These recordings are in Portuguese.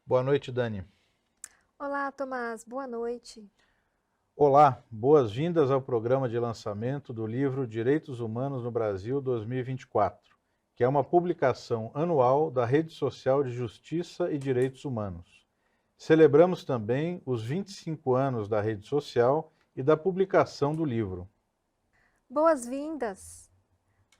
Boa noite, Dani. Olá, Tomás, boa noite. Olá, boas-vindas ao programa de lançamento do livro Direitos Humanos no Brasil 2024, que é uma publicação anual da Rede Social de Justiça e Direitos Humanos. Celebramos também os 25 anos da rede social e da publicação do livro. Boas-vindas!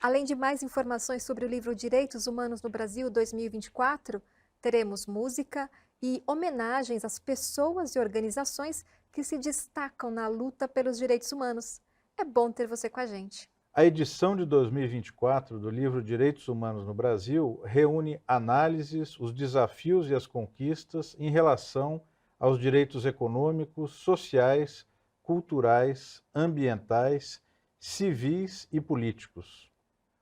Além de mais informações sobre o livro Direitos Humanos no Brasil 2024, teremos música e homenagens às pessoas e organizações que se destacam na luta pelos direitos humanos. É bom ter você com a gente. A edição de 2024 do livro Direitos Humanos no Brasil reúne análises, os desafios e as conquistas em relação aos direitos econômicos, sociais, culturais, ambientais, civis e políticos.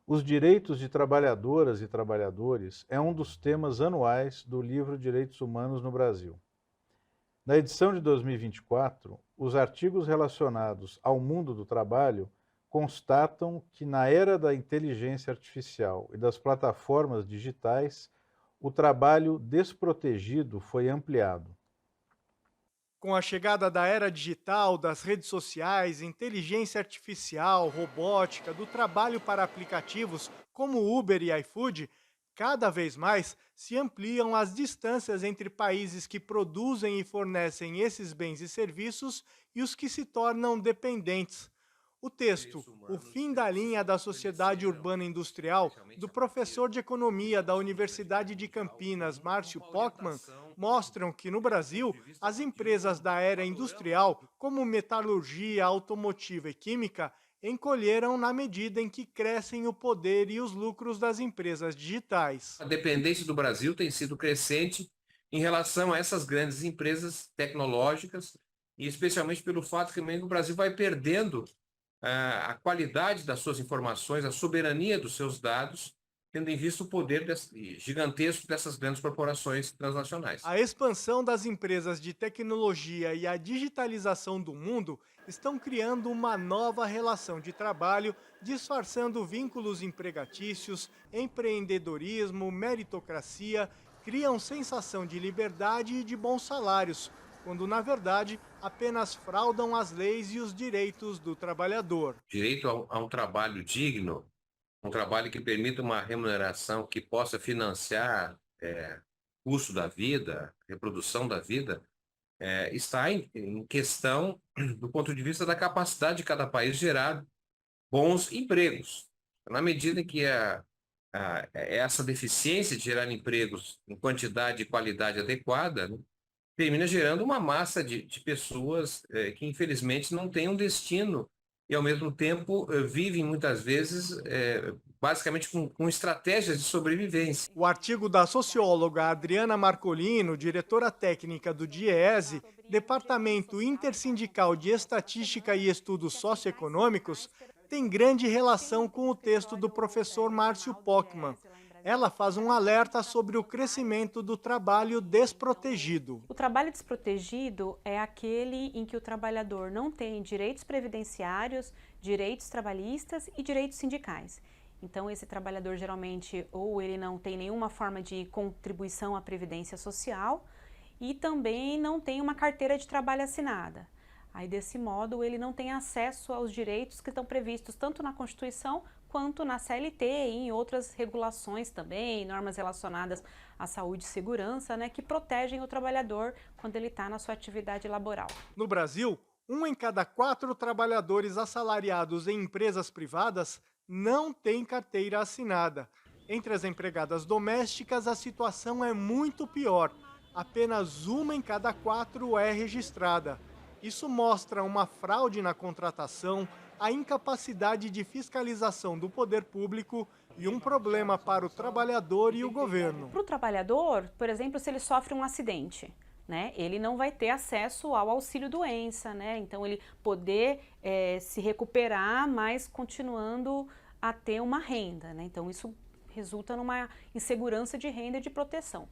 Os direitos de trabalhadoras e trabalhadores é um dos temas anuais do livro Direitos Humanos no Brasil. Na edição de 2024, os artigos relacionados ao mundo do trabalho constatam que, na era da inteligência artificial e das plataformas digitais, o trabalho desprotegido foi ampliado. Com a chegada da era digital, das redes sociais, inteligência artificial, robótica, do trabalho para aplicativos como Uber e iFood, cada vez mais se ampliam as distâncias entre países que produzem e fornecem esses bens e serviços e os que se tornam dependentes. O texto O Fim da Linha da Sociedade Urbana Industrial, do professor de Economia da Universidade de Campinas, Márcio Pockmann, mostram que no Brasil, as empresas da era industrial, como metalurgia, automotiva e química, encolheram na medida em que crescem o poder e os lucros das empresas digitais. A dependência do Brasil tem sido crescente em relação a essas grandes empresas tecnológicas, e especialmente pelo fato que o Brasil vai perdendo a qualidade das suas informações, a soberania dos seus dados, tendo em vista o poder gigantesco dessas grandes corporações transnacionais. A expansão das empresas de tecnologia e a digitalização do mundo estão criando uma nova relação de trabalho, disfarçando vínculos empregatícios, empreendedorismo, meritocracia, criam sensação de liberdade e de bons salários, quando na verdade apenas fraudam as leis e os direitos do trabalhador. Direito a um trabalho digno, um trabalho que permita uma remuneração que possa financiar custo da vida, reprodução da vida, está em questão do ponto de vista da capacidade de cada país gerar bons empregos. Na medida em que essa deficiência de gerar empregos em quantidade e qualidade adequada, né, termina gerando uma massa de pessoas que, infelizmente, não têm um destino e, ao mesmo tempo, vivem muitas vezes basicamente com estratégias de sobrevivência. O artigo da socióloga Adriana Marcolino, diretora técnica do DIEESE, Departamento Intersindical de Estatística e Estudos Socioeconômicos, tem grande relação com o texto do professor Márcio Pockmann. Ela faz um alerta sobre o crescimento do trabalho desprotegido. O trabalho desprotegido é aquele em que o trabalhador não tem direitos previdenciários, direitos trabalhistas e direitos sindicais. Então, esse trabalhador geralmente ou ele não tem nenhuma forma de contribuição à previdência social e também não tem uma carteira de trabalho assinada. Aí, desse modo, ele não tem acesso aos direitos que estão previstos tanto na Constituição quanto na CLT e em outras regulações também, normas relacionadas à saúde e segurança, né, que protegem o trabalhador quando ele está na sua atividade laboral. No Brasil, 1 em cada 4 trabalhadores assalariados em empresas privadas não tem carteira assinada. Entre as empregadas domésticas, a situação é muito pior. Apenas 1 em cada 4 é registrada. Isso mostra uma fraude na contratação, a incapacidade de fiscalização do poder público e um problema para o trabalhador e o governo. Para o trabalhador, por exemplo, se ele sofre um acidente, né, ele não vai ter acesso ao auxílio-doença, né, então ele poder se recuperar, mas continuando a ter uma renda, né, então isso resulta numa insegurança de renda e de proteção.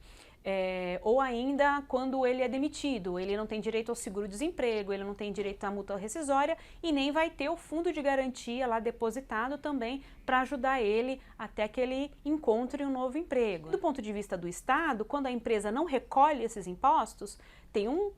Ou ainda quando ele é demitido, ele não tem direito ao seguro-desemprego, ele não tem direito à multa rescisória e nem vai ter o fundo de garantia lá depositado também para ajudar ele até que ele encontre um novo emprego. Do ponto de vista do Estado, quando a empresa não recolhe esses impostos,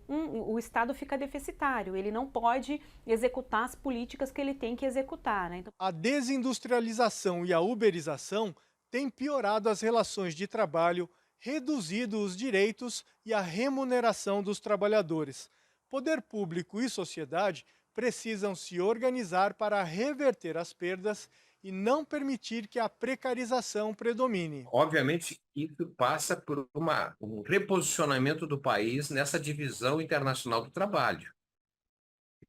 o Estado fica deficitário, ele não pode executar as políticas que ele tem que executar, né? Então, a desindustrialização e a uberização têm piorado as relações de trabalho, reduzido os direitos e a remuneração dos trabalhadores. Poder público e sociedade precisam se organizar para reverter as perdas e não permitir que a precarização predomine. Obviamente, isso passa por um reposicionamento do país nessa divisão internacional do trabalho.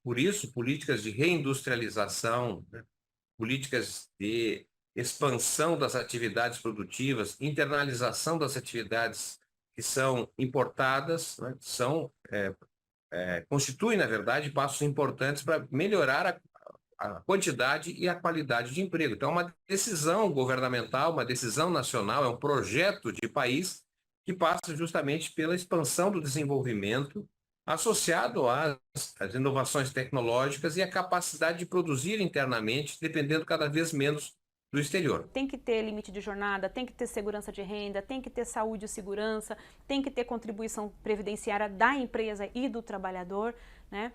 Por isso, políticas de reindustrialização, né, políticas de expansão das atividades produtivas, internalização das atividades que são importadas, né, constituem, na verdade, passos importantes para melhorar a quantidade e a qualidade de emprego. Então, é uma decisão governamental, uma decisão nacional, é um projeto de país que passa justamente pela expansão do desenvolvimento associado às inovações tecnológicas e a capacidade de produzir internamente, dependendo cada vez menos do exterior. Tem que ter limite de jornada, tem que ter segurança de renda, tem que ter saúde e segurança, tem que ter contribuição previdenciária da empresa e do trabalhador, né?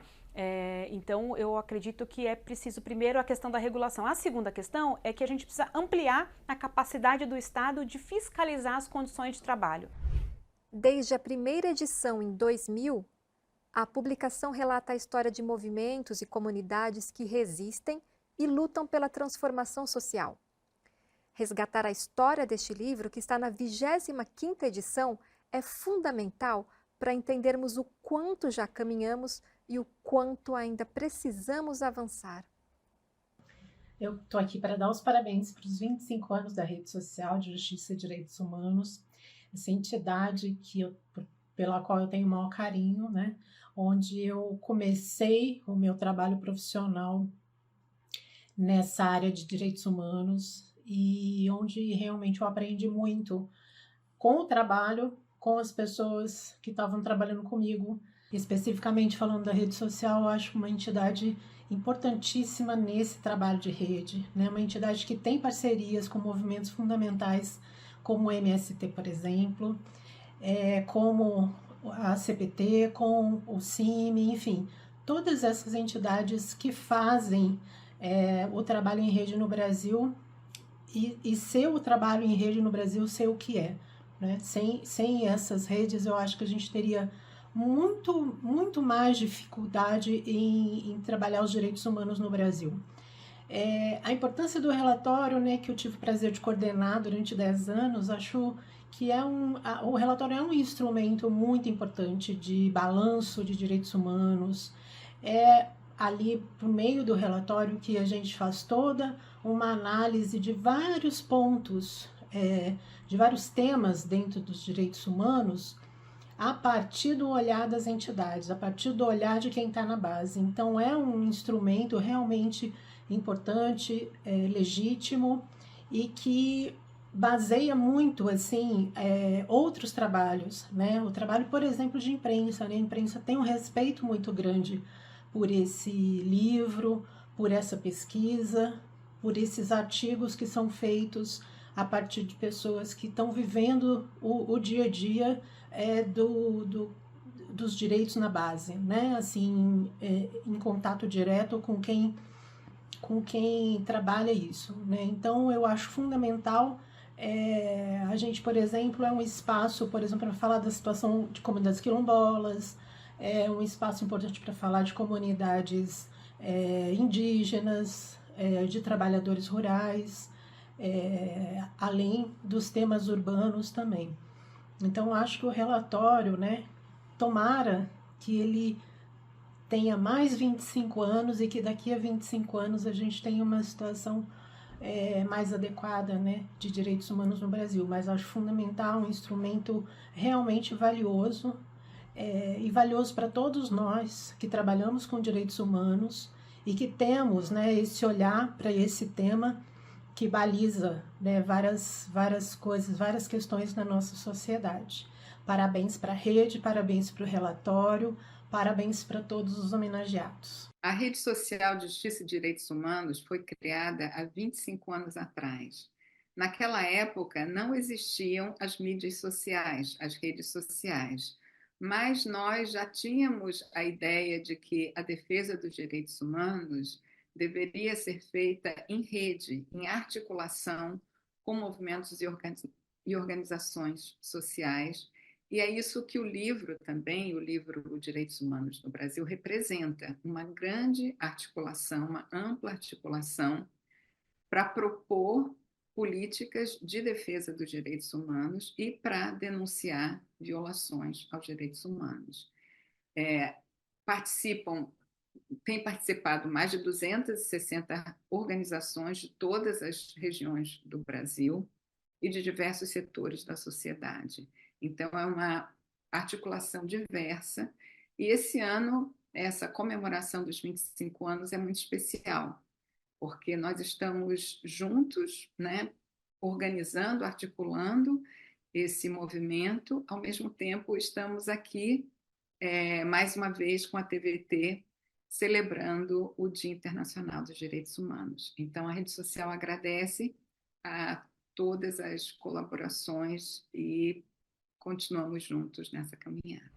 Então, eu acredito que é preciso, primeiro, a questão da regulação. A segunda questão é que a gente precisa ampliar a capacidade do Estado de fiscalizar as condições de trabalho. Desde a primeira edição, em 2000, a publicação relata a história de movimentos e comunidades que resistem e lutam pela transformação social. Resgatar a história deste livro, que está na 25ª edição, é fundamental para entendermos o quanto já caminhamos e o quanto ainda precisamos avançar. Eu estou aqui para dar os parabéns para os 25 anos da Rede Social de Justiça e Direitos Humanos, essa entidade pela qual eu tenho o maior carinho, né? Onde eu comecei o meu trabalho profissional nessa área de direitos humanos e onde realmente eu aprendi muito com o trabalho, com as pessoas que estavam trabalhando comigo. Especificamente falando da rede social, eu acho uma entidade importantíssima nesse trabalho de rede, né? Uma entidade que tem parcerias com movimentos fundamentais como o MST, por exemplo, como a CPT, com o CIMI, enfim, todas essas entidades que fazem o trabalho em rede no Brasil e ser o trabalho em rede no Brasil ser o que é, né? Sem essas redes, eu acho que a gente teria muito mais dificuldade em trabalhar os direitos humanos no Brasil. A importância do relatório, né, que eu tive o prazer de coordenar durante 10 anos, acho que o relatório é um instrumento muito importante de balanço de direitos humanos. Ali, por meio do relatório, que a gente faz toda uma análise de vários pontos, de vários temas dentro dos direitos humanos, a partir do olhar das entidades, a partir do olhar de quem está na base. Então, é um instrumento realmente importante, legítimo e que baseia muito, assim, outros trabalhos, né? O trabalho, por exemplo, de imprensa, né? A imprensa tem um respeito muito grande por esse livro, por essa pesquisa, por esses artigos que são feitos a partir de pessoas que estão vivendo o dia a dia dos direitos na base, né? Assim, em contato direto com quem trabalha isso, né? Então, eu acho fundamental a gente, por exemplo, um espaço, por exemplo, para falar da situação de comunidades quilombolas, um espaço importante para falar de comunidades indígenas, de trabalhadores rurais, além dos temas urbanos também. Então, acho que o relatório, né, tomara que ele tenha mais 25 anos e que daqui a 25 anos a gente tenha uma situação mais adequada, né, de direitos humanos no Brasil. Mas acho fundamental, um instrumento realmente valioso, e valioso para todos nós que trabalhamos com direitos humanos e que temos, né, esse olhar para esse tema que baliza, né, várias coisas, várias questões na nossa sociedade. Parabéns para a rede, parabéns para o relatório, parabéns para todos os homenageados. A Rede Social de Justiça e Direitos Humanos foi criada há 25 anos atrás. Naquela época não existiam as mídias sociais, as redes sociais, mas nós já tínhamos a ideia de que a defesa dos direitos humanos deveria ser feita em rede, em articulação com movimentos e organizações sociais. E é isso que o livro também, o livro Direitos Humanos no Brasil, representa, uma grande articulação, uma ampla articulação para propor políticas de defesa dos direitos humanos e para denunciar violações aos direitos humanos. Tem participado mais de 260 organizações de todas as regiões do Brasil e de diversos setores da sociedade. Então, é uma articulação diversa. E esse ano, essa comemoração dos 25 anos é muito especial, porque nós estamos juntos, né, organizando, articulando esse movimento. Ao mesmo tempo, estamos aqui, mais uma vez, com a TVT, celebrando o Dia Internacional dos Direitos Humanos. Então, a rede social agradece a todas as colaborações e continuamos juntos nessa caminhada.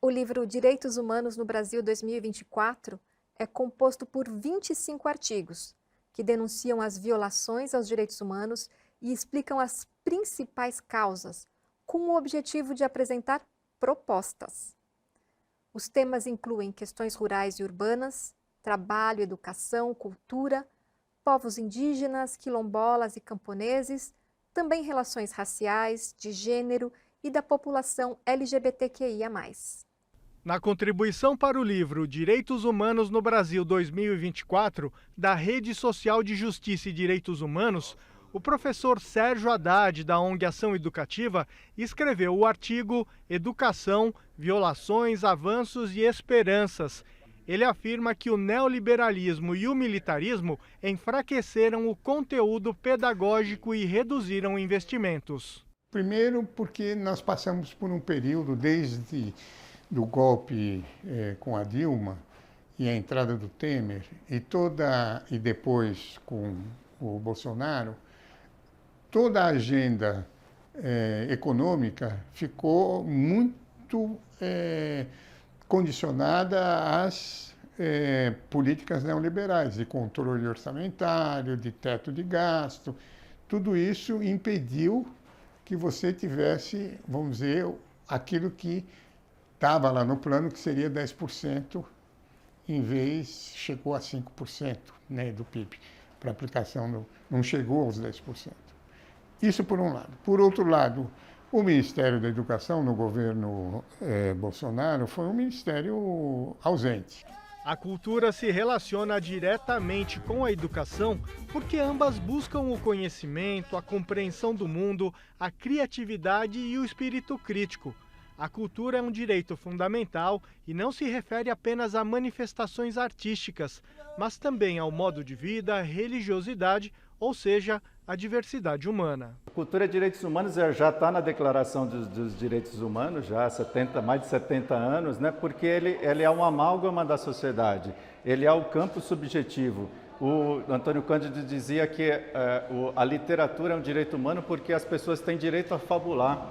O livro Direitos Humanos no Brasil 2024 é composto por 25 artigos que denunciam as violações aos direitos humanos e explicam as principais causas, com o objetivo de apresentar propostas. Os temas incluem questões rurais e urbanas, trabalho, educação, cultura, povos indígenas, quilombolas e camponeses, também relações raciais, de gênero e da população LGBTQIA+. Na contribuição para o livro Direitos Humanos no Brasil 2024, da Rede Social de Justiça e Direitos Humanos, o professor Sérgio Haddad, da ONG Ação Educativa, escreveu o artigo Educação, Violações, Avanços e Esperanças. Ele afirma que o neoliberalismo e o militarismo enfraqueceram o conteúdo pedagógico e reduziram investimentos. Primeiro, porque nós passamos por um período desde do golpe com a Dilma e a entrada do Temer e depois com o Bolsonaro, toda a agenda econômica ficou muito condicionada às políticas neoliberais, de controle orçamentário, de teto de gasto. Tudo isso impediu que você tivesse, vamos dizer, aquilo que estava lá no plano, que seria 10%, em vez, chegou a 5%, né, do PIB, para aplicação, não chegou aos 10%. Isso por um lado. Por outro lado, o Ministério da Educação, no governo Bolsonaro, foi um ministério ausente. A cultura se relaciona diretamente com a educação porque ambas buscam o conhecimento, a compreensão do mundo, a criatividade e o espírito crítico. A cultura é um direito fundamental e não se refere apenas a manifestações artísticas, mas também ao modo de vida, religiosidade, ou seja, a diversidade humana. A cultura e direitos humanos já está na Declaração dos Direitos Humanos, já há mais de 70 anos, né? Porque ele é um amálgama da sociedade, ele é o campo subjetivo. O Antônio Cândido dizia que a literatura é um direito humano porque as pessoas têm direito a fabular,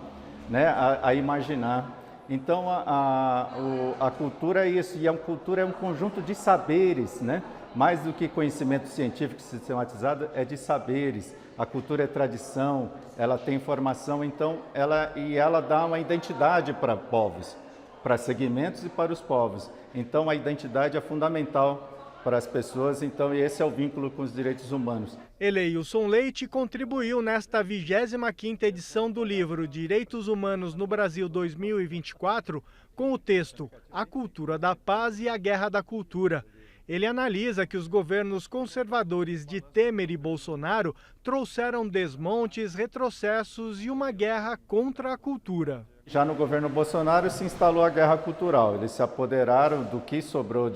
né? a imaginar. Então, a cultura é isso, e a cultura é um conjunto de saberes, né? Mais do que conhecimento científico sistematizado, é de saberes. A cultura é tradição, ela tem informação, então ela dá uma identidade para povos, para segmentos e para os povos. Então, a identidade é fundamental para as pessoas, então esse é o vínculo com os direitos humanos. Eleilson Leite contribuiu nesta 25ª edição do livro Direitos Humanos no Brasil 2024 com o texto A Cultura da Paz e a Guerra da Cultura. Ele analisa que os governos conservadores de Temer e Bolsonaro trouxeram desmontes, retrocessos e uma guerra contra a cultura. Já no governo Bolsonaro se instalou a guerra cultural. Eles se apoderaram do que sobrou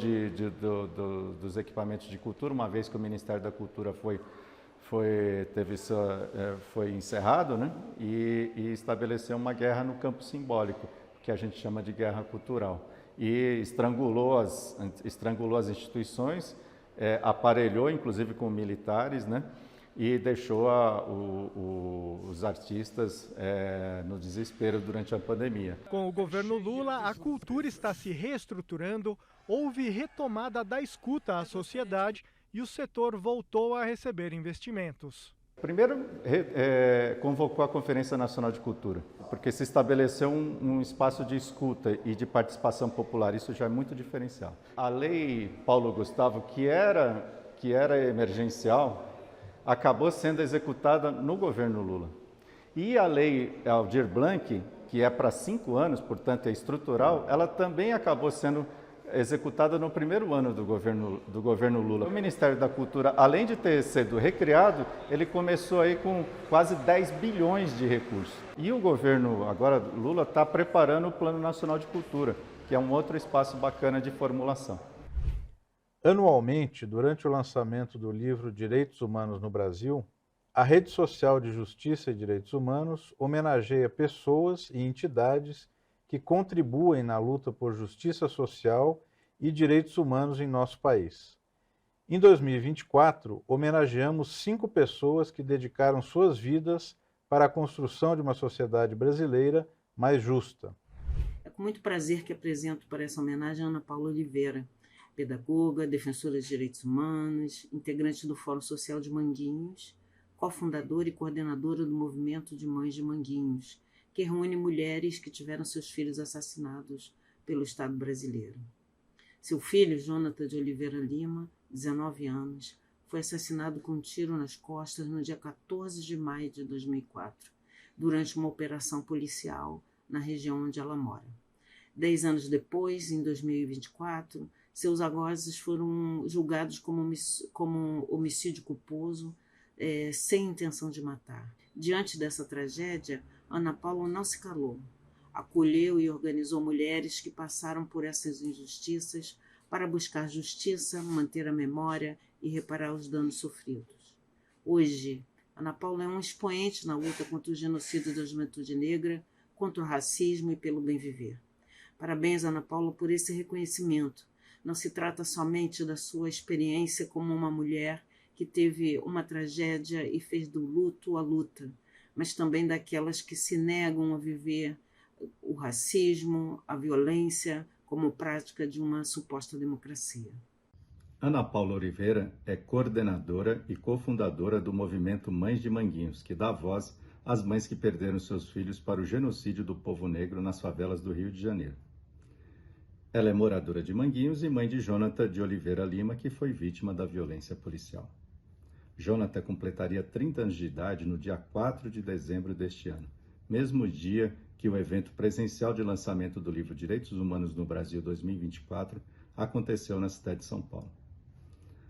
dos equipamentos de cultura, uma vez que o Ministério da Cultura foi encerrado, né? E estabeleceu uma guerra no campo simbólico, que a gente chama de guerra cultural. E estrangulou as instituições, aparelhou inclusive com militares, né? E deixou os artistas no desespero durante a pandemia. Com o governo Lula, a cultura está se reestruturando, houve retomada da escuta à sociedade e o setor voltou a receber investimentos. Primeiro, convocou a Conferência Nacional de Cultura, porque se estabeleceu um espaço de escuta e de participação popular, isso já é muito diferencial. A lei Paulo Gustavo, que era emergencial, acabou sendo executada no governo Lula. E a lei Aldir Blanc, que é para 5 anos, portanto é estrutural, ela também acabou sendo executada no primeiro ano do governo Lula. O Ministério da Cultura, além de ter sido recriado, ele começou aí com quase 10 bilhões de recursos. E o governo, agora Lula, está preparando o Plano Nacional de Cultura, que é um outro espaço bacana de formulação. Anualmente, durante o lançamento do livro Direitos Humanos no Brasil, a Rede Social de Justiça e Direitos Humanos homenageia pessoas e entidades que contribuem na luta por justiça social e direitos humanos em nosso país. Em 2024, homenageamos 5 pessoas que dedicaram suas vidas para a construção de uma sociedade brasileira mais justa. É com muito prazer que apresento para essa homenagem a Ana Paula Oliveira, pedagoga, defensora de direitos humanos, integrante do Fórum Social de Manguinhos, cofundadora e coordenadora do Movimento de Mães de Manguinhos, que reúne mulheres que tiveram seus filhos assassinados pelo Estado brasileiro. Seu filho, Jonathan de Oliveira Lima, 19 anos, foi assassinado com um tiro nas costas no dia 14 de maio de 2004, durante uma operação policial na região onde ela mora. 10 anos depois, em 2024, seus algozes foram julgados como homicídio culposo, sem intenção de matar. Diante dessa tragédia, Ana Paula não se calou. Acolheu e organizou mulheres que passaram por essas injustiças para buscar justiça, manter a memória e reparar os danos sofridos. Hoje, Ana Paula é um expoente na luta contra o genocídio da juventude negra, contra o racismo e pelo bem viver. Parabéns, Ana Paula, por esse reconhecimento. Não se trata somente da sua experiência como uma mulher que teve uma tragédia e fez do luto a luta, mas também daquelas que se negam a viver o racismo, a violência, como prática de uma suposta democracia. Ana Paula Oliveira é coordenadora e cofundadora do movimento Mães de Manguinhos, que dá voz às mães que perderam seus filhos para o genocídio do povo negro nas favelas do Rio de Janeiro. Ela é moradora de Manguinhos e mãe de Jonathan de Oliveira Lima, que foi vítima da violência policial. Jonathan completaria 30 anos de idade no dia 4 de dezembro deste ano, mesmo dia que o evento presencial de lançamento do livro Direitos Humanos no Brasil 2024 aconteceu na cidade de São Paulo.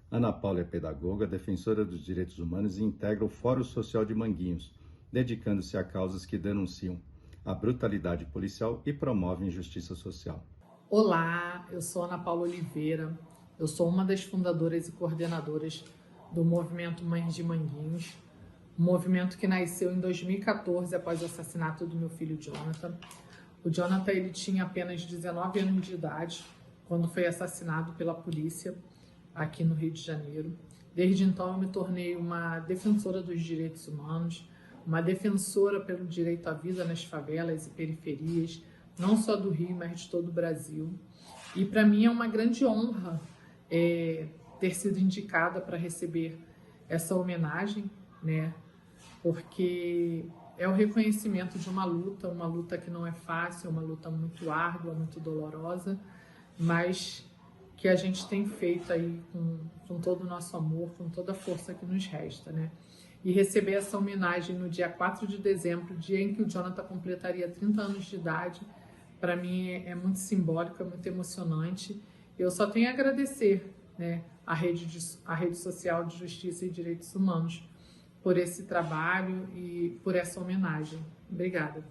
Ana Paula é pedagoga, defensora dos direitos humanos e integra o Fórum Social de Manguinhos, dedicando-se a causas que denunciam a brutalidade policial e promovem justiça social. Olá, eu sou Ana Paula Oliveira, eu sou uma das fundadoras e coordenadoras do movimento Mães de Manguinhos, um movimento que nasceu em 2014 após o assassinato do meu filho Jonathan. O Jonathan ele tinha apenas 19 anos de idade quando foi assassinado pela polícia aqui no Rio de Janeiro. Desde então eu me tornei uma defensora dos direitos humanos, uma defensora pelo direito à vida nas favelas e periferias, não só do Rio, mas de todo o Brasil. E para mim é uma grande honra ter sido indicada para receber essa homenagem, né? Porque é o reconhecimento de uma luta que não é fácil, uma luta muito árdua, muito dolorosa, mas que a gente tem feito aí com todo o nosso amor, com toda a força que nos resta, né? E receber essa homenagem no dia 4 de dezembro, dia em que o Jonathan completaria 30 anos de idade, para mim é muito simbólico, é muito emocionante. Eu só tenho a agradecer, né, a rede social de Justiça e Direitos Humanos, por esse trabalho e por essa homenagem. Obrigada.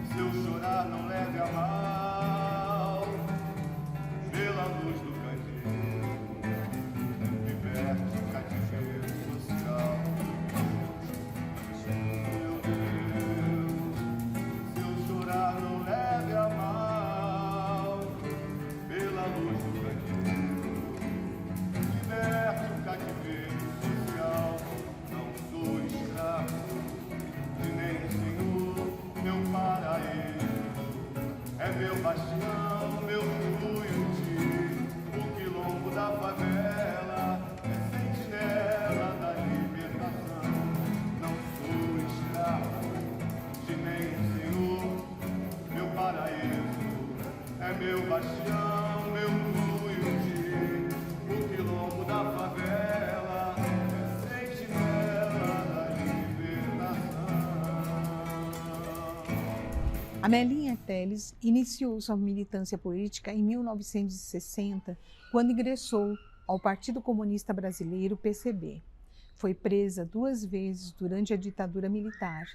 Se eu chorar, não leve a mal, pela luz do candeeiro, liberte o cativeiro social. Meu Deus, se eu chorar, não leve a mal, pela luz do candeeiro, liberte o cativeiro social. Não sou escravo de nem senhor, meu paraíso é meu bastião, meu fluiuti, o quilombo da favela é sentinela da libertação. Não sou escravo de nem senhor, meu paraíso é meu bastião, meu fluiuti, o quilombo da favela é sentinela da libertação. Amelinha Teles iniciou sua militância política em 1960, quando ingressou ao Partido Comunista Brasileiro, PCB. Foi presa 2 vezes durante a ditadura militar.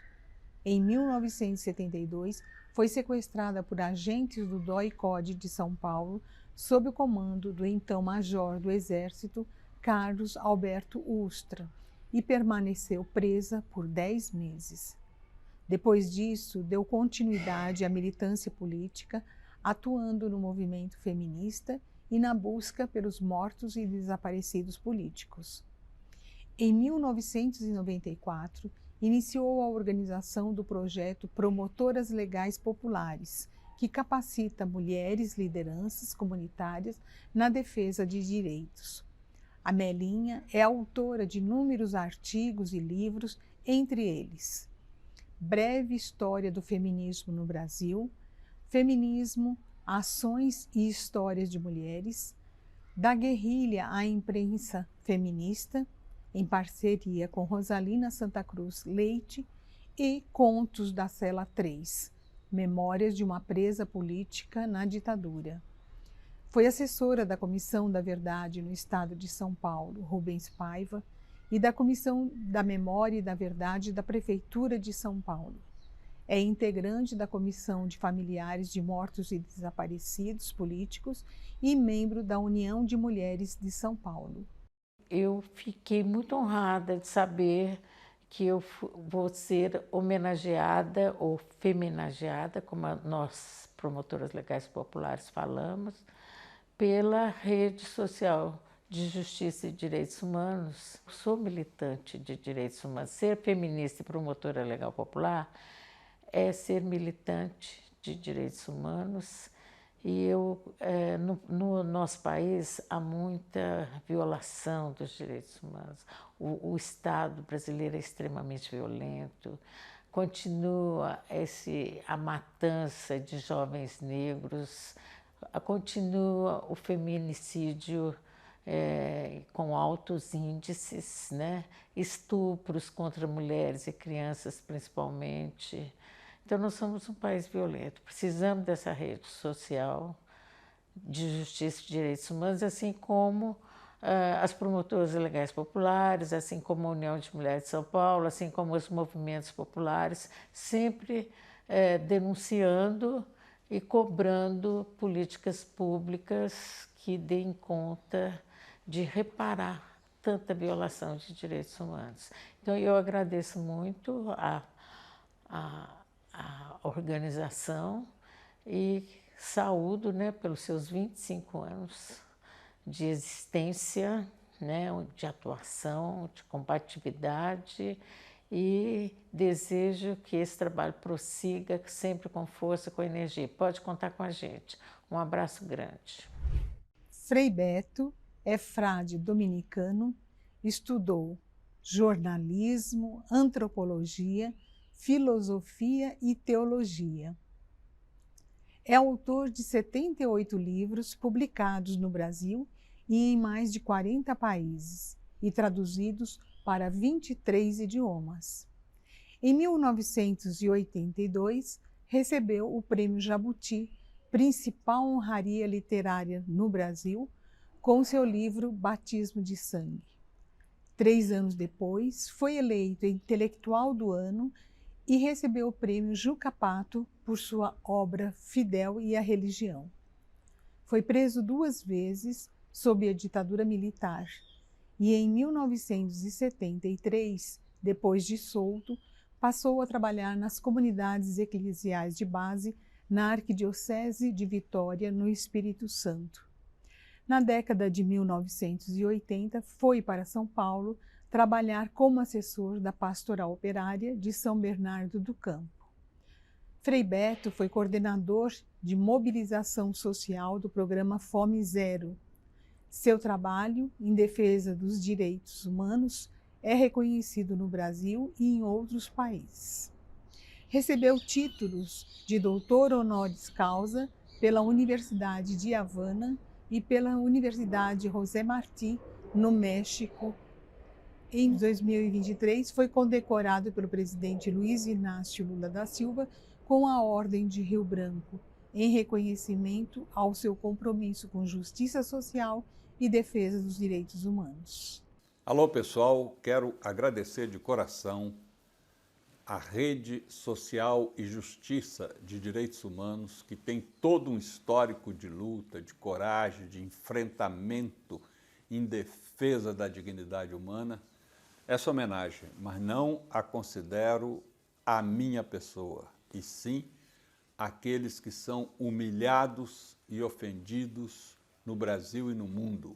Em 1972, foi sequestrada por agentes do DOI-CODE de São Paulo, sob o comando do então Major do Exército, Carlos Alberto Ustra, e permaneceu presa por 10 meses. Depois disso, deu continuidade à militância política, atuando no movimento feminista e na busca pelos mortos e desaparecidos políticos. Em 1994, iniciou a organização do projeto Promotoras Legais Populares, que capacita mulheres lideranças comunitárias na defesa de direitos. Amelinha é autora de inúmeros artigos e livros, entre eles Breve História do Feminismo no Brasil, Feminismo, Ações e Histórias de Mulheres, Da Guerrilha à Imprensa Feminista, em parceria com Rosalina Santa Cruz Leite, e Contos da Cela 3, Memórias de uma Presa Política na Ditadura. Foi assessora da Comissão da Verdade no Estado de São Paulo, Rubens Paiva, e da Comissão da Memória e da Verdade da Prefeitura de São Paulo. É integrante da Comissão de Familiares de Mortos e Desaparecidos Políticos e membro da União de Mulheres de São Paulo. Eu fiquei muito honrada de saber que eu vou ser homenageada ou feminageada, como nós, promotoras legais populares, falamos, pela rede social de Justiça e Direitos Humanos. Sou militante de direitos humanos. Ser feminista e promotora legal popular é ser militante de direitos humanos. E no nosso país há muita violação dos direitos humanos. O Estado brasileiro é extremamente violento. Continua a matança de jovens negros, continua o feminicídio com altos índices, né? Estupros contra mulheres e crianças principalmente. Então nós somos um país violento, precisamos dessa rede social de justiça e direitos humanos, assim como as promotoras legais populares, assim como a União de Mulheres de São Paulo, assim como os movimentos populares, sempre denunciando e cobrando políticas públicas que deem conta de reparar tanta violação de direitos humanos. Então eu agradeço muito a organização e saúdo, né, pelos seus 25 anos de existência, né, de atuação, de combatividade, e desejo que esse trabalho prossiga sempre com força, com energia. Pode contar com a gente. Um abraço grande. Frei Beto é frade dominicano, estudou jornalismo, antropologia, filosofia e teologia. É autor de 78 livros publicados no Brasil e em mais de 40 países e traduzidos para 23 idiomas. Em 1982, recebeu o Prêmio Jabuti principal honraria literária no Brasil, com seu livro Batismo de Sangue. 3 anos depois, foi eleito intelectual do ano e recebeu o prêmio Juca Pato por sua obra Fidel e a Religião. Foi preso 2 vezes sob a ditadura militar e em 1973, depois de solto, passou a trabalhar nas comunidades eclesiais de base na Arquidiocese de Vitória, no Espírito Santo. Na década de 1980, foi para São Paulo trabalhar como assessor da Pastoral Operária de São Bernardo do Campo. Frei Beto foi coordenador de mobilização social do programa Fome Zero. Seu trabalho em defesa dos direitos humanos é reconhecido no Brasil e em outros países. Recebeu títulos de doutor honoris causa pela Universidade de Havana e pela Universidade José Martí, no México. Em 2023, foi condecorado pelo presidente Luiz Inácio Lula da Silva com a Ordem de Rio Branco, em reconhecimento ao seu compromisso com justiça social e defesa dos direitos humanos. Alô, pessoal, quero agradecer de coração a Rede Social e Justiça de Direitos Humanos, que tem todo um histórico de luta, de coragem, de enfrentamento em defesa da dignidade humana, essa homenagem, mas não a considero a minha pessoa, e sim aqueles que são humilhados e ofendidos no Brasil e no mundo,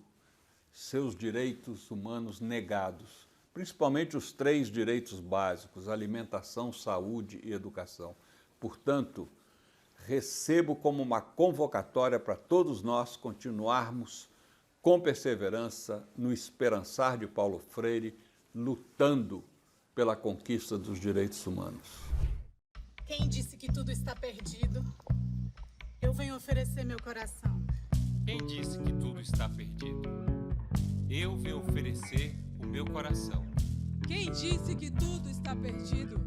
seus direitos humanos negados, principalmente os 3 direitos básicos, alimentação, saúde e educação. Portanto, recebo como uma convocatória para todos nós continuarmos com perseverança no esperançar de Paulo Freire, lutando pela conquista dos direitos humanos. Quem disse que tudo está perdido? Eu venho oferecer meu coração. Quem disse que tudo está perdido? Eu venho oferecer o meu coração. Quem disse que tudo está perdido?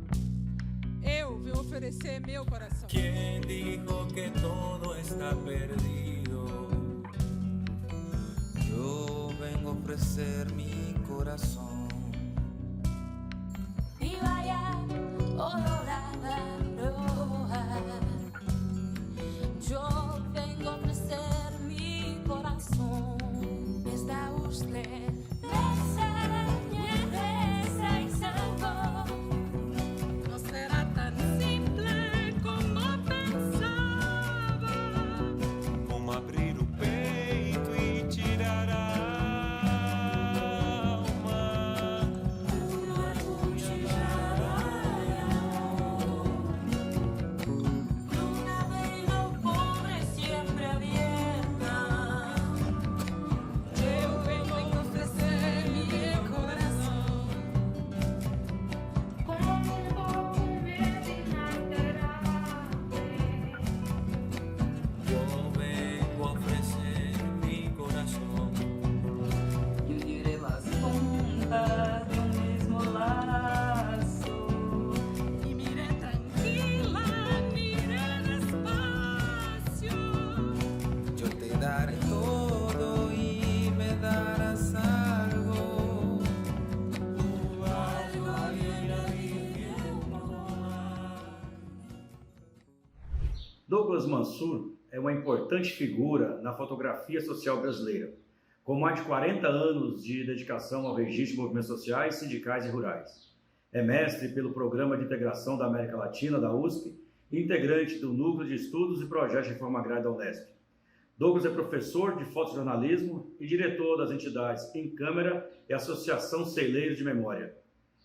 Eu venho oferecer meu coração. Quem dijo que todo está perdido? Eu venho oferecer mi coração. Y vaya olorada roja. Yo vengo a ofrecer mi corazón. Está usted. No será tan simple como pensaba. Como abrir o peito e tirar a alma. Una vela pobre siempre abierta. Eu venho oferecer meu coração. Como un perfume inaderable. Eu venho oferecer mi coração. Y uniré las puntas de un mismo lazo. Y miré tranquila, miré despacio. Eu te daré todo e me darás algo. Algo além Douglas Mansur é uma importante figura na fotografia social brasileira, com mais de 40 anos de dedicação ao registro de movimentos sociais, sindicais e rurais. É mestre pelo Programa de Integração da América Latina, da USP, e integrante do Núcleo de Estudos e Projetos de Reforma Agrária da Unesp. Douglas é professor de fotojornalismo e diretor das entidades Em Câmara e Associação Celeiros de Memória.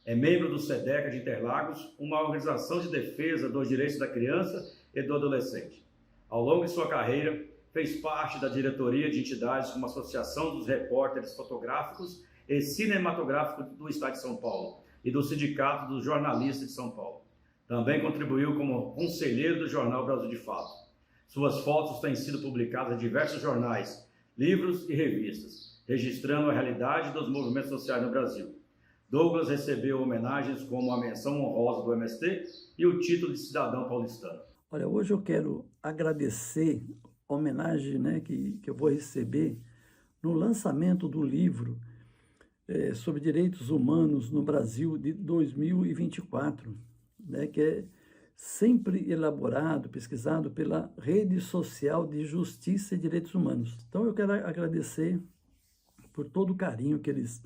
É membro do SEDECA de Interlagos, uma organização de defesa dos direitos da criança e do adolescente. Ao longo de sua carreira, fez parte da diretoria de entidades como a Associação dos Repórteres Fotográficos e Cinematográficos do Estado de São Paulo e do Sindicato dos Jornalistas de São Paulo. Também contribuiu como conselheiro do jornal Brasil de Fato. Suas fotos têm sido publicadas em diversos jornais, livros e revistas, registrando a realidade dos movimentos sociais no Brasil. Douglas recebeu homenagens como a menção honrosa do MST e o título de cidadão paulistano. Olha, hoje eu quero agradecer a homenagem, né, que eu vou receber no lançamento do livro sobre direitos humanos no Brasil de 2024, né, que é sempre elaborado, pesquisado pela Rede Social de Justiça e Direitos Humanos. Então eu quero agradecer por todo o carinho que eles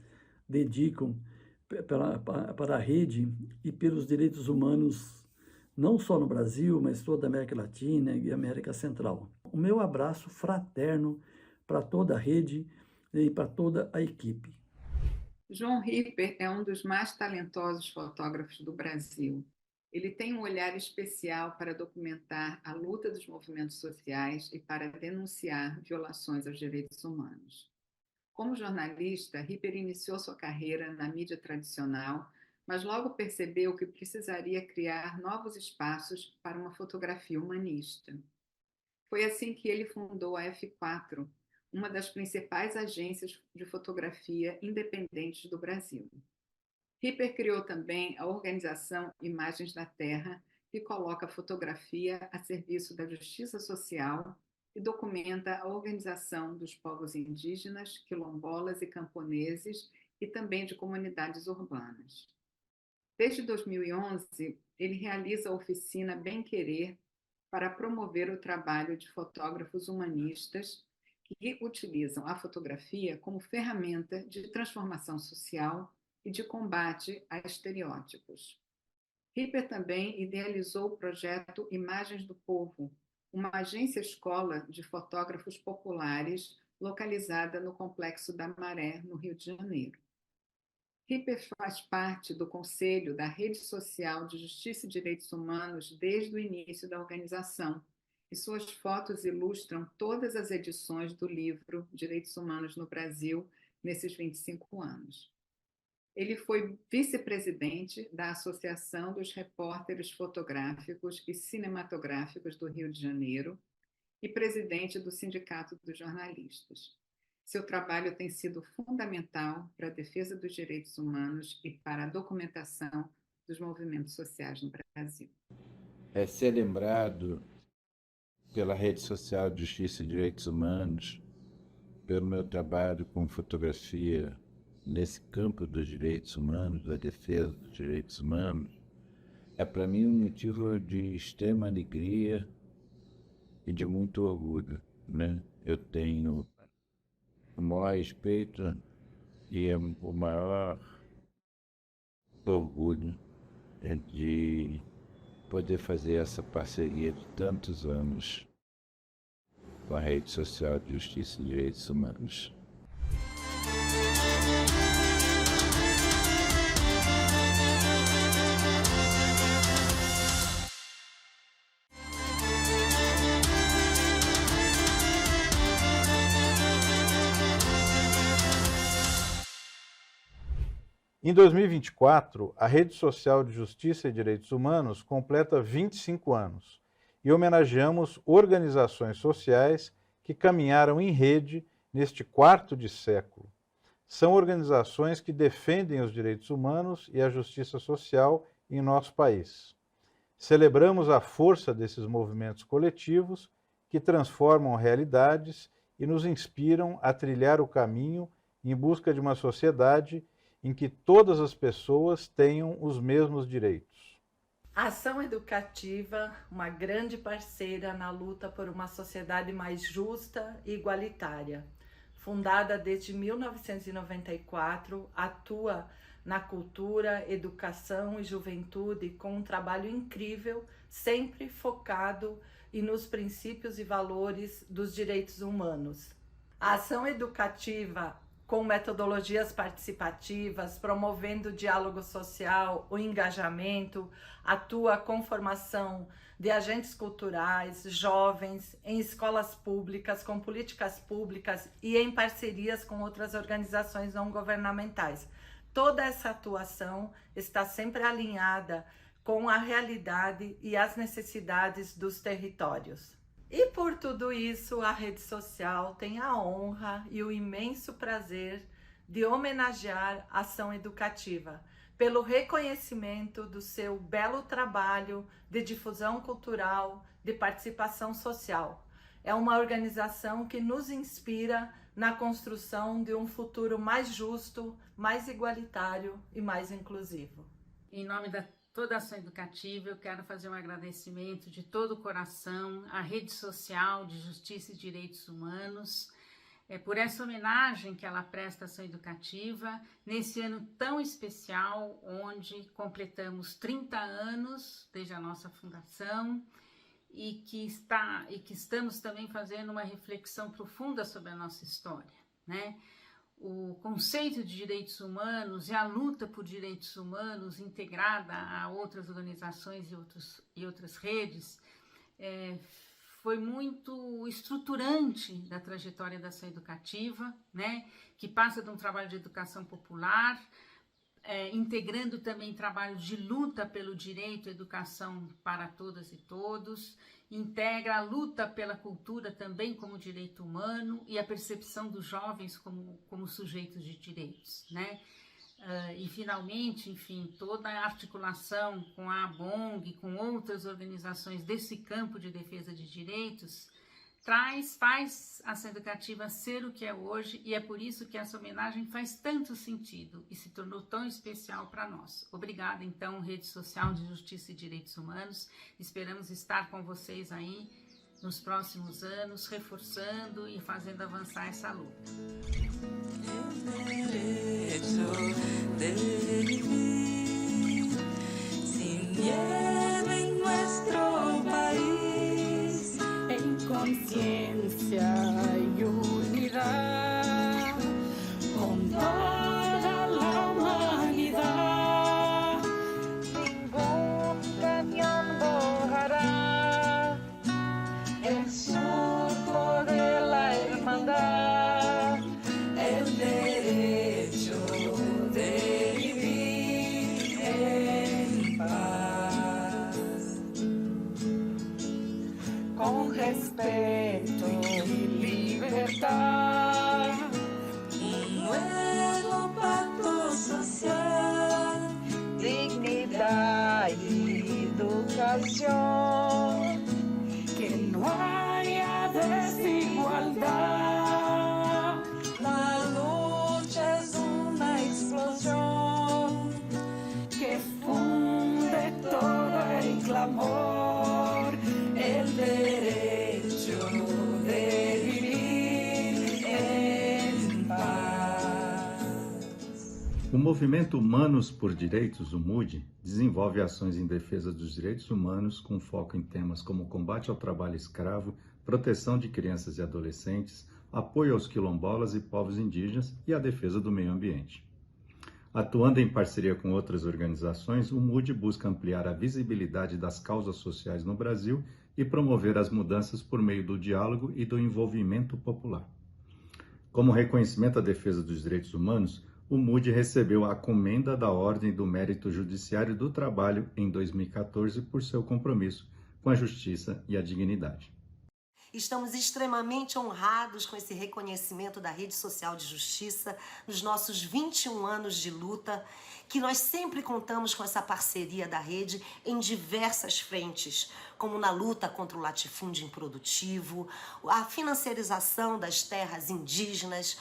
dedicam para a rede e pelos direitos humanos, não só no Brasil, mas toda a América Latina e América Central. O meu abraço fraterno para toda a rede e para toda a equipe. João Ripper é um dos mais talentosos fotógrafos do Brasil. Ele tem um olhar especial para documentar a luta dos movimentos sociais e para denunciar violações aos direitos humanos. Como jornalista, Ripper iniciou sua carreira na mídia tradicional, mas logo percebeu que precisaria criar novos espaços para uma fotografia humanista. Foi assim que ele fundou a F4, uma das principais agências de fotografia independentes do Brasil. Ripper criou também a organização Imagens da Terra, que coloca a fotografia a serviço da justiça social e documenta a organização dos povos indígenas, quilombolas e camponeses e também de comunidades urbanas. Desde 2011, ele realiza a oficina Bem Querer para promover o trabalho de fotógrafos humanistas que utilizam a fotografia como ferramenta de transformação social e de combate a estereótipos. Ripper também idealizou o projeto Imagens do Povo, uma agência-escola de fotógrafos populares localizada no Complexo da Maré, no Rio de Janeiro. Ripper faz parte do Conselho da Rede Social de Justiça e Direitos Humanos desde o início da organização, e suas fotos ilustram todas as edições do livro Direitos Humanos no Brasil nesses 25 anos. Ele foi vice-presidente da Associação dos Repórteres Fotográficos e Cinematográficos do Rio de Janeiro e presidente do Sindicato dos Jornalistas. Seu trabalho tem sido fundamental para a defesa dos direitos humanos e para a documentação dos movimentos sociais no Brasil. É ser lembrado pela Rede Social de Justiça e Direitos Humanos, pelo meu trabalho com fotografia nesse campo dos direitos humanos, da defesa dos direitos humanos, é para mim um motivo de extrema alegria e de muito orgulho, né? Eu tenho o maior respeito e o maior orgulho de poder fazer essa parceria de tantos anos com a Rede Social de Justiça e Direitos Humanos. Em 2024, a Rede Social de Justiça e Direitos Humanos completa 25 anos e homenageamos organizações sociais que caminharam em rede neste quarto de século. São organizações que defendem os direitos humanos e a justiça social em nosso país. Celebramos a força desses movimentos coletivos que transformam realidades e nos inspiram a trilhar o caminho em busca de uma sociedade em que todas as pessoas tenham os mesmos direitos. A Ação Educativa, uma grande parceira na luta por uma sociedade mais justa e igualitária. Fundada desde 1994, atua na cultura, educação e juventude com um trabalho incrível, sempre focado nos princípios e valores dos direitos humanos. A Ação Educativa, com metodologias participativas, promovendo o diálogo social, o engajamento, atua com formação de agentes culturais, jovens, em escolas públicas, com políticas públicas e em parcerias com outras organizações não governamentais. Toda essa atuação está sempre alinhada com a realidade e as necessidades dos territórios. E por tudo isso, a rede social tem a honra e o imenso prazer de homenagear a Ação Educativa, pelo reconhecimento do seu belo trabalho de difusão cultural, de participação social. É uma organização que nos inspira na construção de um futuro mais justo, mais igualitário e mais inclusivo. Em nome da toda a ação educativa, eu quero fazer um agradecimento de todo o coração à Rede Social de Justiça e Direitos Humanos, por essa homenagem que ela presta à ação educativa, nesse ano tão especial, onde completamos 30 anos desde a nossa fundação, e que estamos também fazendo uma reflexão profunda sobre a nossa história, né? O conceito de direitos humanos e a luta por direitos humanos integrada a outras organizações e outras redes foi muito estruturante da trajetória da ação educativa, né? Que passa de um trabalho de educação popular, integrando também trabalho de luta pelo direito à educação para todas e todos, integra a luta pela cultura também como direito humano e a percepção dos jovens como sujeitos de direitos, né? E finalmente, enfim, toda a articulação com a ABONG, com outras organizações desse campo de defesa de direitos, faz a ação educativa ser o que é hoje, e é por isso que essa homenagem faz tanto sentido e se tornou tão especial para nós. Obrigada, então, Rede Social de Justiça e Direitos Humanos. Esperamos estar com vocês aí nos próximos anos, reforçando e fazendo avançar essa luta. Conciencia y unidad con toda la humanidad. Ningún cañón borrará el surco de la hermandad, el derecho de vivir en paz. Con respeto y libertad, un nuevo pacto social, dignidad y educación, que no haya desigualdad. La lucha es una explosión que funde todo el clamor, el derecho de vivir en paz. O Movimento Humanos por Direitos, o MUD, desenvolve ações em defesa dos direitos humanos com foco em temas como combate ao trabalho escravo, proteção de crianças e adolescentes, apoio aos quilombolas e povos indígenas e a defesa do meio ambiente. Atuando em parceria com outras organizações, o MUD busca ampliar a visibilidade das causas sociais no Brasil e promover as mudanças por meio do diálogo e do envolvimento popular. Como reconhecimento à defesa dos direitos humanos, o MUD recebeu a Comenda da Ordem do Mérito Judiciário do Trabalho em 2014 por seu compromisso com a justiça e a dignidade. Estamos extremamente honrados com esse reconhecimento da Rede Social de Justiça nos nossos 21 anos de luta, que nós sempre contamos com essa parceria da rede em diversas frentes, como na luta contra o latifúndio improdutivo, a financiarização das terras indígenas.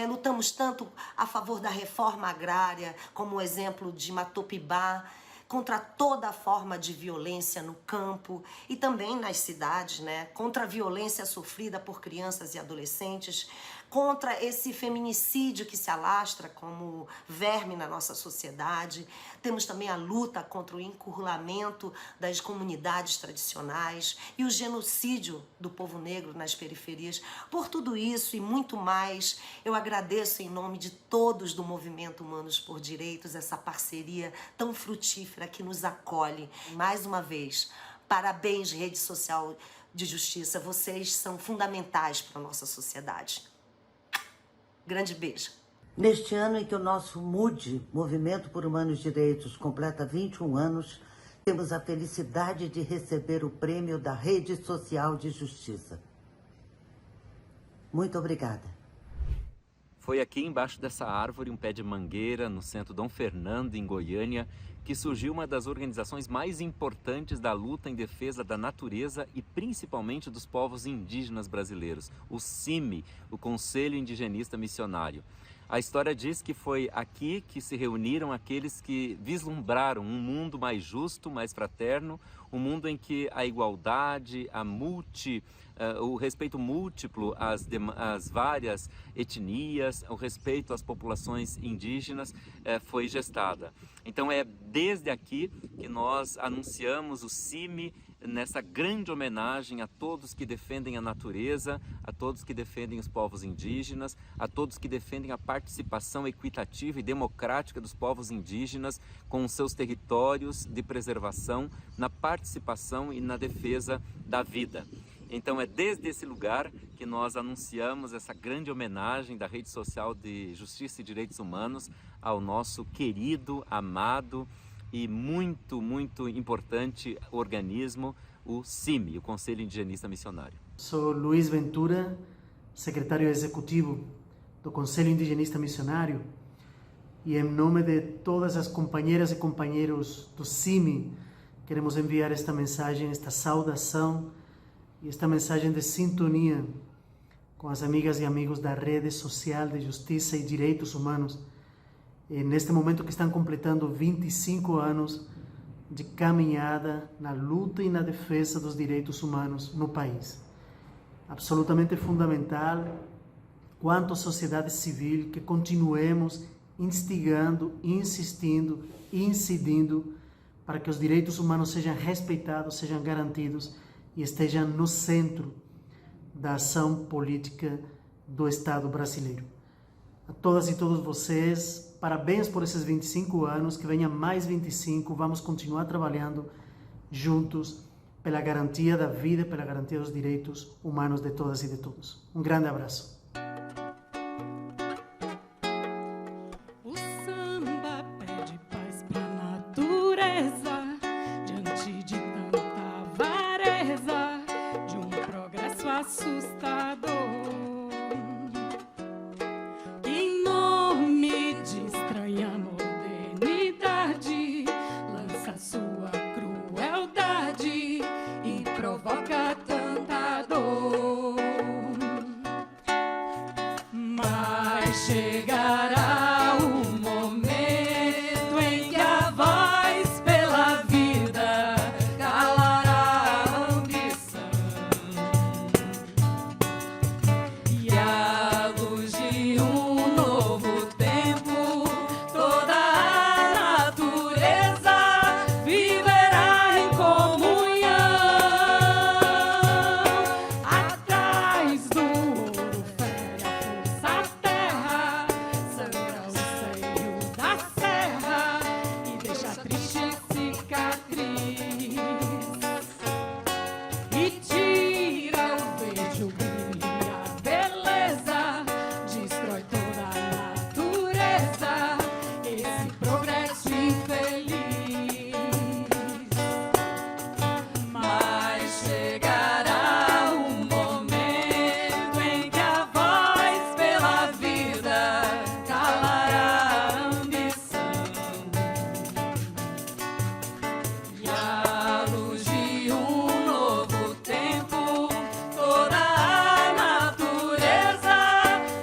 Lutamos tanto a favor da reforma agrária, como o exemplo de Matopibá, contra toda forma de violência no campo e também nas cidades, né? Contra a violência sofrida por crianças e adolescentes, contra esse feminicídio que se alastra como verme na nossa sociedade. Temos também a luta contra o encurralamento das comunidades tradicionais e o genocídio do povo negro nas periferias. Por tudo isso e muito mais, eu agradeço em nome de todos do Movimento Humanos por Direitos essa parceria tão frutífera que nos acolhe. Mais uma vez, parabéns, Rede Social de Justiça, vocês são fundamentais para a nossa sociedade. Grande beijo. Neste ano em que o nosso MUD, Movimento por Humanos Direitos, completa 21 anos, temos a felicidade de receber o prêmio da Rede Social de Justiça. Muito obrigada. Foi aqui embaixo dessa árvore, um pé de mangueira, no centro Dom Fernando, em Goiânia, que surgiu uma das organizações mais importantes da luta em defesa da natureza e principalmente dos povos indígenas brasileiros, o CIMI, o Conselho Indigenista Missionário. A história diz que foi aqui que se reuniram aqueles que vislumbraram um mundo mais justo, mais fraterno, um mundo em que a igualdade, o respeito múltiplo às várias etnias, o respeito às populações indígenas foi gestada. Então é desde aqui que nós anunciamos o CIMI nessa grande homenagem a todos que defendem a natureza, a todos que defendem os povos indígenas, a todos que defendem a participação equitativa e democrática dos povos indígenas com os seus territórios de preservação, na participação e na defesa da vida. Então é desde esse lugar que nós anunciamos essa grande homenagem da Rede Social de Justiça e Direitos Humanos ao nosso querido, amado e muito, muito importante organismo, o CIMI, o Conselho Indigenista Missionário. Sou Luiz Ventura, secretário executivo do Conselho Indigenista Missionário, e em nome de todas as companheiras e companheiros do CIMI, queremos enviar esta mensagem, esta saudação e esta mensagem de sintonia com as amigas e amigos da Rede Social de Justiça e Direitos Humanos, neste momento que estão completando 25 anos de caminhada na luta e na defesa dos direitos humanos no país. Absolutamente fundamental, quanto sociedade civil, que continuemos instigando, insistindo e incidindo para que os direitos humanos sejam respeitados, sejam garantidos e estejam no centro da ação política do Estado brasileiro. A todas e todos vocês, parabéns por esses 25 anos, que venham mais 25, vamos continuar trabalhando juntos pela garantia da vida, pela garantia dos direitos humanos de todas e de todos. Um grande abraço. O samba pede paz pra natureza, diante de tanta avareza, de um progresso assustador. Em nome de estranha modernidade, lança sua crueldade e provoca tanta dor. Mas chegará o momento em que a voz pela vida calará a ambição, e à luz de um novo tempo toda a natureza viverá em comunhão. Atrás do ouro fere a força terra, sangra o seio da serra e deixa a triste cicatriz, e tira o verde, o brilho e a beleza, destrói toda a natureza, esse progresso infeliz. Mas chegará o momento em que a voz pela vida calará a ambição, e à luz de um novo tempo toda a natureza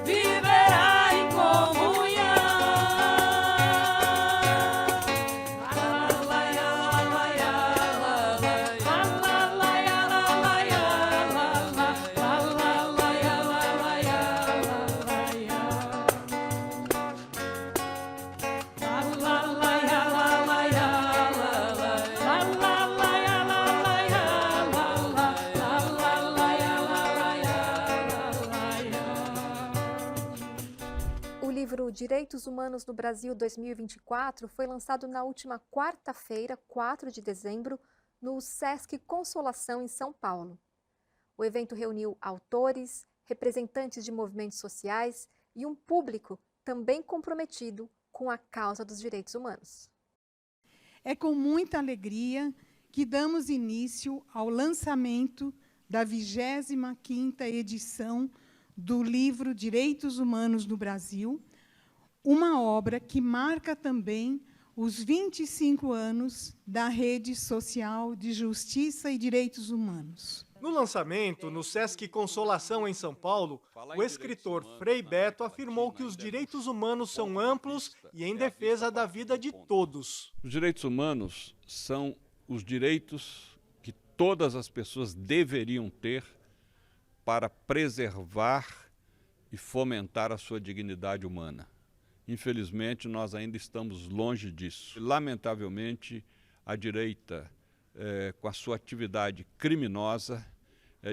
viverá em comunhão. O livro Direitos Humanos no Brasil 2024 foi lançado na última quarta-feira, 4 de dezembro, no Sesc Consolação, em São Paulo. O evento reuniu autores, representantes de movimentos sociais e um público também comprometido com a causa dos direitos humanos. É com muita alegria que damos início ao lançamento da 25ª edição do livro Direitos Humanos no Brasil, uma obra que marca também os 25 anos da Rede Social de Justiça e Direitos Humanos. No lançamento, no Sesc Consolação, em São Paulo, o escritor Frei Beto afirmou que os direitos humanos são amplos e em defesa da vida de todos. Os direitos humanos são os direitos que todas as pessoas deveriam ter para preservar e fomentar a sua dignidade humana. Infelizmente, nós ainda estamos longe disso. Lamentavelmente, a direita, com a sua atividade criminosa,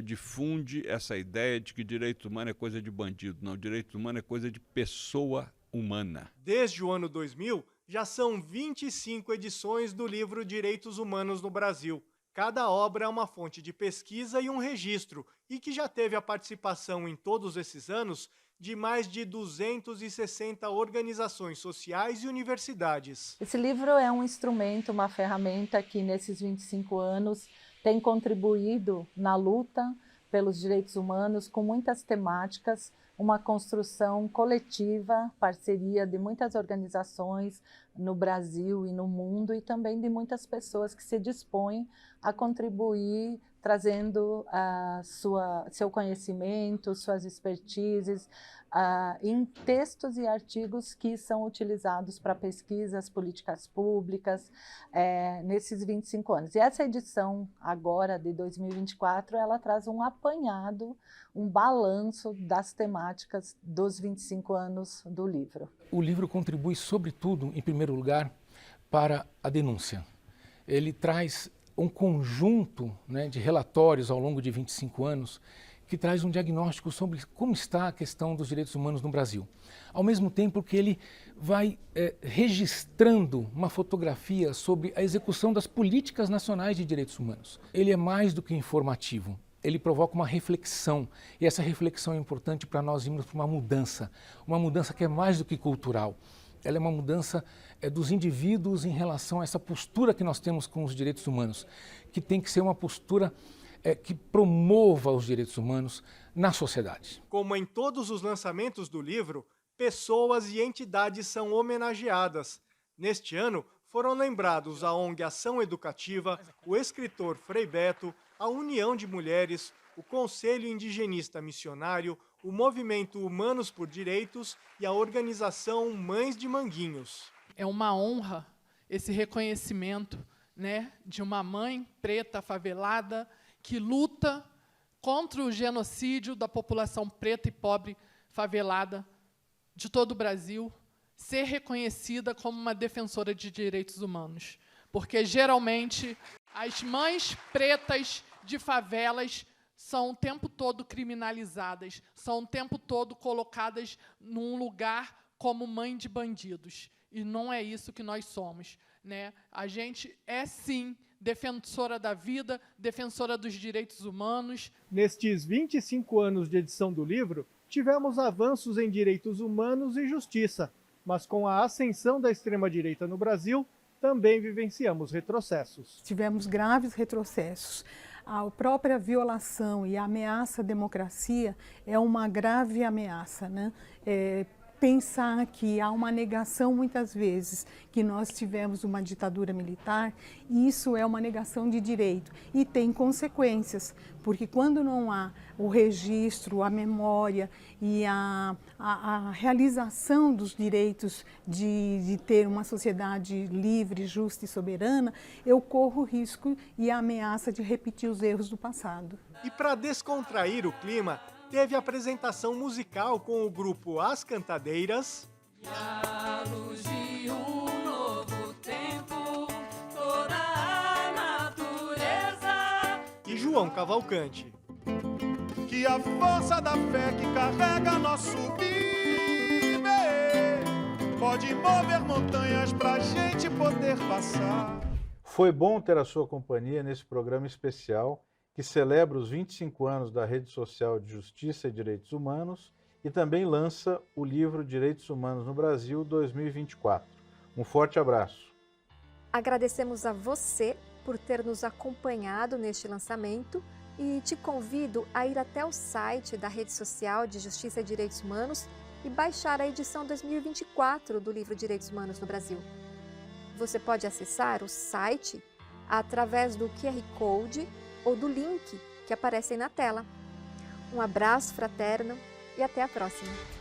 difunde essa ideia de que direito humano é coisa de bandido. Não, direito humano é coisa de pessoa humana. Desde o ano 2000, já são 25 edições do livro Direitos Humanos no Brasil. Cada obra é uma fonte de pesquisa e um registro, e que já teve a participação em todos esses anos de mais de 260 organizações sociais e universidades. Esse livro é um instrumento, uma ferramenta que nesses 25 anos tem contribuído na luta pelos direitos humanos com muitas temáticas, uma construção coletiva, parceria de muitas organizações no Brasil e no mundo e também de muitas pessoas que se dispõem a contribuir trazendo seu conhecimento, suas expertises, em textos e artigos que são utilizados para pesquisas, políticas públicas, nesses 25 anos. E essa edição agora, de 2024, ela traz um apanhado, um balanço das temáticas dos 25 anos do livro. O livro contribui, sobretudo, em primeiro lugar, para a denúncia. Ele traz um conjunto, né, de relatórios ao longo de 25 anos que traz um diagnóstico sobre como está a questão dos direitos humanos no Brasil. Ao mesmo tempo que ele vai registrando uma fotografia sobre a execução das políticas nacionais de direitos humanos. Ele é mais do que informativo. Ele provoca uma reflexão, e essa reflexão é importante para nós irmos para uma mudança que é mais do que cultural. Ela é uma mudança dos indivíduos em relação a essa postura que nós temos com os direitos humanos, que tem que ser uma postura que promova os direitos humanos na sociedade. Como em todos os lançamentos do livro, pessoas e entidades são homenageadas. Neste ano, foram lembrados a ONG Ação Educativa, o escritor Frei Beto, a União de Mulheres, o Conselho Indigenista Missionário, o Movimento Humanos por Direitos e a organização Mães de Manguinhos. É uma honra esse reconhecimento, né, de uma mãe preta favelada que luta contra o genocídio da população preta e pobre favelada de todo o Brasil, ser reconhecida como uma defensora de direitos humanos. Porque, geralmente, as mães pretas de favelas são o tempo todo criminalizadas, são o tempo todo colocadas num lugar como mãe de bandidos. E não é isso que nós somos, né? A gente é, sim, defensora da vida, defensora dos direitos humanos. Nestes 25 anos de edição do livro, tivemos avanços em direitos humanos e justiça, mas com a ascensão da extrema-direita no Brasil, também vivenciamos retrocessos. Tivemos graves retrocessos. A própria violação e a ameaça à democracia é uma grave ameaça, né? Pensar que há uma negação, muitas vezes, que nós tivemos uma ditadura militar, isso é uma negação de direito e tem consequências, porque quando não há o registro, a memória e a realização dos direitos de ter uma sociedade livre, justa e soberana, eu corro o risco e a ameaça de repetir os erros do passado. E para descontrair o clima, teve apresentação musical com o grupo As Cantadeiras. E à luz de um novo tempo, toda a natureza. E João Cavalcante. Que a força da fé que carrega nosso viver pode mover montanhas pra gente poder passar. Foi bom ter a sua companhia nesse programa especial que celebra os 25 anos da Rede Social de Justiça e Direitos Humanos e também lança o livro Direitos Humanos no Brasil 2024. Um forte abraço. Agradecemos a você por ter nos acompanhado neste lançamento E te convido a ir até o site da Rede Social de Justiça e Direitos Humanos e baixar a edição 2024 do livro Direitos Humanos no Brasil. Você pode acessar o site através do QR Code ou do link que aparecem na tela. Um abraço fraterno e até a próxima!